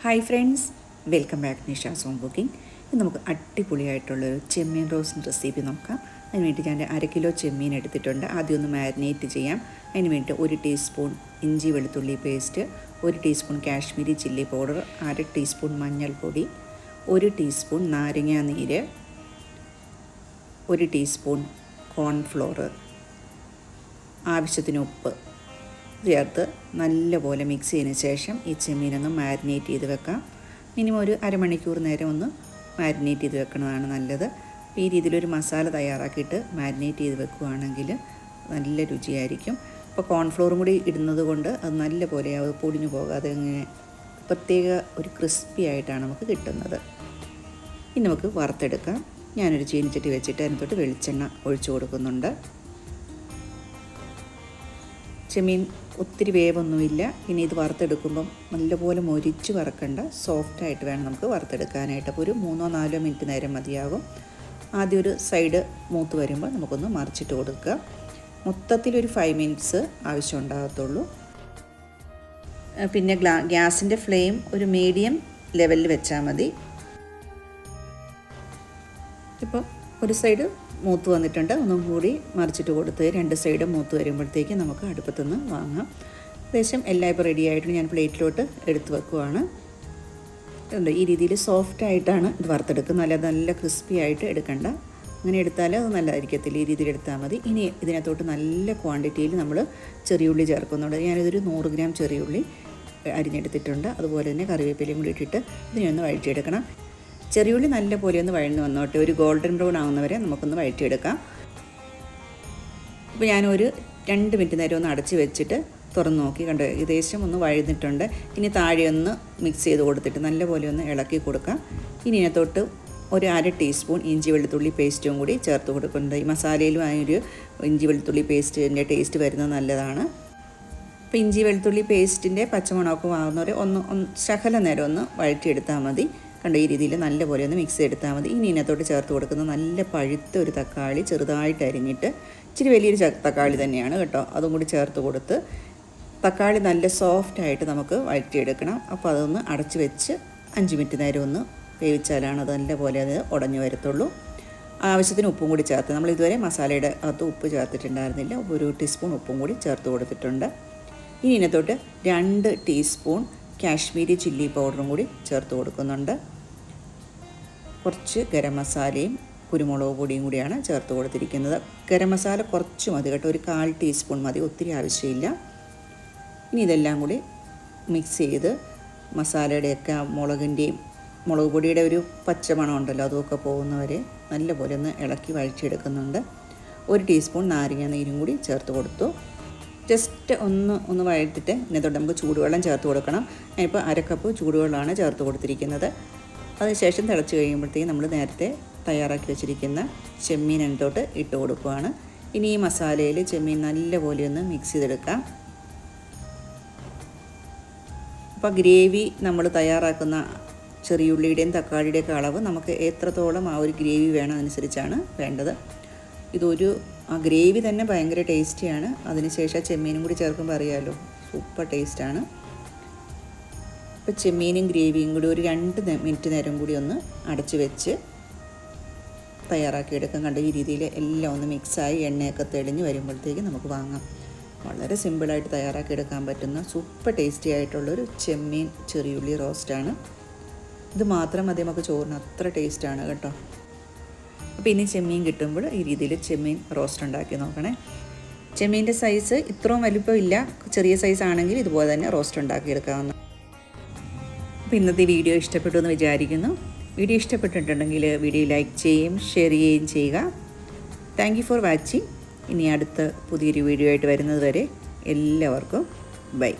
Hi friends, welcome back Nisha's home cooking. ഇന്ന് നമുക്ക് അടിപൊളിയായിട്ടുള്ളൊരു ചെമ്മീൻ roast recipe നോക്കാം. അതിന് വേണ്ടി ഞാൻ 1/2 കിലോ ചെമ്മീൻ എടുത്തിട്ടുണ്ട്. ആദ്യം ഒന്ന് മാരിനേറ്റ് ചെയ്യാം. അതിന് വേണ്ടി 1 ടീസ്പൂൺ ഇഞ്ചി വെളുത്തുള്ളി paste, 1 teaspoon Kashmiri chilli powder, 1/2 teaspoon മഞ്ഞൾപ്പൊടി, 1 ടീസ്പൂൺ നാരങ്ങാ നീര്, 1 ടീസ്പൂൺ കോൺഫ്ലോർ, ആവശ്യത്തിന് ഉപ്പ് ചേർത്ത് നല്ലപോലെ മിക്സ് ചെയ്തതിന് ശേഷം ഈ ചെമ്മീനൊന്ന് മാരിനേറ്റ് ചെയ്ത് വെക്കാം. മിനിമം ഒരു അരമണിക്കൂർ നേരം ഒന്ന് മാരിനേറ്റ് ചെയ്ത് വെക്കുന്നതാണ് നല്ലത്. ഈ രീതിയിലൊരു മസാല തയ്യാറാക്കിയിട്ട് മാരിനേറ്റ് ചെയ്ത് വെക്കുകയാണെങ്കിൽ നല്ല രുചിയായിരിക്കും. അപ്പോൾ കോൺഫ്ലോറും കൂടി ഇടുന്നത് കൊണ്ട് അത് നല്ല പോലെ അത് പൊടിഞ്ഞു പോകാതെ ഇങ്ങനെ പ്രത്യേക ഒരു ക്രിസ്പി ആയിട്ടാണ് നമുക്ക് കിട്ടുന്നത്. ഇനി നമുക്ക് വറുത്തെടുക്കാം. ഞാനൊരു ചീനിച്ചട്ടി വെച്ചിട്ട് അതിനകത്തോട്ട് വെളിച്ചെണ്ണ ഒഴിച്ചു കൊടുക്കുന്നുണ്ട്. ചെമ്മീൻ ഒത്തിരി വേവൊന്നുമില്ല. പിന്നെ ഇത് വറുത്തെടുക്കുമ്പം നല്ലപോലെ മൊരിച്ച് വറക്കണ്ട, സോഫ്റ്റായിട്ട് വേണം നമുക്ക് വറുത്തെടുക്കാനായിട്ട്. അപ്പോൾ ഒരു 3-4 മിനിറ്റ് നേരം മതിയാകും. ആദ്യം ഒരു സൈഡ് മൂത്ത് വരുമ്പോൾ നമുക്കൊന്ന് മറിച്ചിട്ട് കൊടുക്കുക. മൊത്തത്തിലൊരു 5 മിനിറ്റ്സ് ആവശ്യം ഉണ്ടാകത്തുള്ളൂ. പിന്നെ ഗ്യാസിൻ്റെ ഫ്ലെയിം ഒരു മീഡിയം ലെവലിൽ വെച്ചാൽ മതി. ഇപ്പോൾ ഒരു സൈഡ് മൂത്ത് വന്നിട്ടുണ്ട്. ഒന്നും കൂടി മറിച്ചിട്ട് കൊടുത്ത് 2 സൈഡും മൂത്ത് വരുമ്പോഴത്തേക്ക് നമുക്ക് അടുപ്പത്തുനിന്ന് വാങ്ങാം. ഏകദേശം എല്ലാം ഇപ്പോൾ റെഡി ആയിട്ട് ഞാൻ പ്ലേറ്റിലോട്ട് എടുത്ത് വെക്കുവാണ്. ഈ രീതിയിൽ സോഫ്റ്റായിട്ടാണ് ഇത് വറുത്തെടുക്കുന്നത്. നല്ല ക്രിസ്പി ആയിട്ട് എടുക്കണ്ട. അങ്ങനെ എടുത്താൽ അത് നല്ലതായിരിക്കത്തില്ല. ഈ രീതിയിൽ എടുത്താൽ മതി. ഇനി ഇതിനകത്തോട്ട് നല്ല ക്വാണ്ടിറ്റിയിൽ നമ്മൾ ചെറിയുള്ളി ചേർക്കുന്നുണ്ട്. ഞാനിതൊരു 100 ഗ്രാം ചെറിയുള്ളി അരിഞ്ഞെടുത്തിട്ടുണ്ട്. അതുപോലെ തന്നെ കറിവേപ്പിലയും കൂടി ഇട്ടിട്ട് ഇതിനൊന്ന് വഴറ്റിയെടുക്കണം. ചെറിയുള്ളി നല്ല പോലെ ഒന്ന് വഴന്ന് വന്നോട്ടെ. ഒരു ഗോൾഡൻ ബ്രൗൺ ആകുന്നവരെ നമുക്കൊന്ന് വഴറ്റിയെടുക്കാം. ഇപ്പോൾ ഞാനൊരു 2 മിനിറ്റ് നേരം ഒന്ന് അടച്ച് വെച്ചിട്ട് തുറന്ന് നോക്കി. കണ്ടോ, ഏകദേശം ഒന്ന് വഴന്നിട്ടുണ്ട്. ഇനി താഴെ ഒന്ന് മിക്സ് ചെയ്ത് കൊടുത്തിട്ട് നല്ല പോലെ ഒന്ന് ഇളക്കി കൊടുക്കാം. ഇനി ഇതിനകത്തോട്ട് ഒരു 1/2 ടീസ്പൂൺ ഇഞ്ചി വെളുത്തുള്ളി പേസ്റ്റും കൂടി ചേർത്ത് കൊടുക്കുന്നുണ്ട്. ഈ മസാലയിലും ആ ഒരു ഇഞ്ചി വെളുത്തുള്ളി പേസ്റ്റിൻ്റെ ടേസ്റ്റ് വരുന്നത് നല്ലതാണ്. അപ്പോൾ ഇഞ്ചി വെളുത്തുള്ളി പേസ്റ്റിൻ്റെ പച്ചമണമൊക്കെ ആകുന്നവരെ ഒന്ന് ശകല നേരം ഒന്ന് വഴറ്റിയെടുത്താൽ മതി. കണ്ടോ, ഈ രീതിയിൽ നല്ലപോലെ ഒന്ന് മിക്സ് ചെയ്തെടുത്താൽ മതി. ഇനി ഇതിനകത്തോട്ട് ചേർത്ത് കൊടുക്കുന്ന നല്ല പഴുത്ത ഒരു തക്കാളി ചെറുതായിട്ട് അരിഞ്ഞിട്ട്, ഇച്ചിരി വലിയൊരു തക്കാളി തന്നെയാണ് കേട്ടോ, അതും കൂടി ചേർത്ത് കൊടുത്ത് തക്കാളി നല്ല സോഫ്റ്റായിട്ട് നമുക്ക് വഴറ്റിയെടുക്കണം. അപ്പോൾ അതൊന്ന് അടച്ച് വെച്ച് 5 മിനിറ്റ് നേരം ഒന്ന് വേവിച്ചാലാണ് അത് നല്ലപോലെ അത് ഉടഞ്ഞു വരത്തുള്ളൂ. ആവശ്യത്തിന് ഉപ്പും കൂടി ചേർത്ത്, നമ്മൾ ഇതുവരെ മസാലയുടെ അകത്ത് ഉപ്പ് ചേർത്തിട്ടുണ്ടായിരുന്നില്ല. 1 ടീസ്പൂൺ ഉപ്പും കൂടി ചേർത്ത് കൊടുത്തിട്ടുണ്ട്. ഇനി ഇതിനകത്തോട്ട് 2 ടീസ്പൂൺ കാശ്മീരി ചില്ലി പൗഡറും കൂടി ചേർത്ത് കൊടുക്കുന്നുണ്ട്. കുറച്ച് ഗരം മസാലയും കുരുമുളക് പൊടിയും കൂടിയാണ് ചേർത്ത് കൊടുത്തിരിക്കുന്നത്. ഗരം മസാല കുറച്ച് മതി കേട്ടോ, ഒരു 1/4 ടീസ്പൂൺ മതി, ഒത്തിരി ആവശ്യമില്ല. ഇനി ഇതെല്ലാം കൂടി മിക്സ് ചെയ്ത് മസാലയുടെയൊക്കെ മുളക് പൊടിയുടെ ഒരു പച്ചമണം ഉണ്ടല്ലോ അതൊക്കെ പോകുന്നവരെ നല്ലപോലെ ഒന്ന് ഇളക്കി വഴറ്റിയെടുക്കുന്നുണ്ട്. 1 ടീസ്പൂൺ നാരങ്ങ നീരും കൂടി ചേർത്ത് കൊടുത്തു. ജസ്റ്റ് ഒന്ന് വഴറ്റിട്ട് ഇതിനകത്തോട്ട് നമുക്ക് ചൂടുവെള്ളം ചേർത്ത് കൊടുക്കണം. ഞാനിപ്പോൾ 1/2 കപ്പ് ചൂടുവെള്ളമാണ് ചേർത്ത് കൊടുത്തിരിക്കുന്നത്. അതിനുശേഷം തിളച്ച് കഴിയുമ്പോഴത്തേക്കും നമ്മൾ നേരത്തെ തയ്യാറാക്കി വെച്ചിരിക്കുന്ന ചെമ്മീൻ അതിനകത്തോട്ട് ഇട്ട് കൊടുക്കുകയാണ്. ഇനി ഈ മസാലയിൽ ചെമ്മീൻ നല്ലപോലെ ഒന്ന് മിക്സ് ചെയ്തെടുക്കാം. അപ്പോൾ ഗ്രേവി നമ്മൾ തയ്യാറാക്കുന്ന ചെറിയുള്ളിയുടെയും തക്കാളിയുടെയൊക്കെ അളവ് നമുക്ക് എത്രത്തോളം ആ ഒരു ഗ്രേവി വേണം അനുസരിച്ചാണ് വേണ്ടത്. ആ ഗ്രേവി തന്നെ ഭയങ്കര ടേസ്റ്റിയാണ്. അതിനുശേഷം ചെമ്മീനും കൂടി ചേർക്കുമ്പോൾ അറിയാമല്ലോ, സൂപ്പർ ടേസ്റ്റാണ്. ഇപ്പോൾ ചെമ്മീനും ഗ്രേവിയും കൂടി ഒരു 2 മിനിറ്റ് നേരം കൂടി ഒന്ന് അടച്ച് വെച്ച് തയ്യാറാക്കിയെടുക്കാം. കണ്ട ഈ രീതിയിൽ എല്ലാം ഒന്ന് മിക്സായി എണ്ണയൊക്കെ തെളിഞ്ഞ് വരുമ്പോഴത്തേക്ക് നമുക്ക് വാങ്ങാം. വളരെ സിമ്പിളായിട്ട് തയ്യാറാക്കിയെടുക്കാൻ പറ്റുന്ന സൂപ്പർ ടേസ്റ്റി ആയിട്ടുള്ളൊരു ചെമ്മീൻ ചെറിയുള്ളി റോസ്റ്റാണ്. ഇത് മാത്രം മതി നമുക്ക് ചോറിന്, അത്ര ടേസ്റ്റാണ് കേട്ടോ. അപ്പോൾ ഇനി ചെമ്മീൻ കിട്ടുമ്പോൾ ഈ രീതിയിൽ ചെമ്മീൻ റോസ്റ്റ് ഉണ്ടാക്കി നോക്കണേ. ചെമ്മീൻ്റെ സൈസ് ഇത്രയും വലിപ്പമില്ല, ചെറിയ സൈസ് ആണെങ്കിൽ ഇതുപോലെ തന്നെ റോസ്റ്റ് ഉണ്ടാക്കിയെടുക്കാവുന്ന. അപ്പോൾ ഇന്നത്തെ വീഡിയോ ഇഷ്ടപ്പെട്ടു എന്ന് വിചാരിക്കുന്നു. വീഡിയോ ഇഷ്ടപ്പെട്ടിട്ടുണ്ടെങ്കിൽ വീഡിയോ ലൈക്ക് ചെയ്യുകയും ഷെയർ ചെയ്യുകയും ചെയ്യുക. Thank you for watching. ഇനി അടുത്ത പുതിയൊരു വീഡിയോ ആയിട്ട് വരുന്നത് വരെ എല്ലാവർക്കും ബൈ.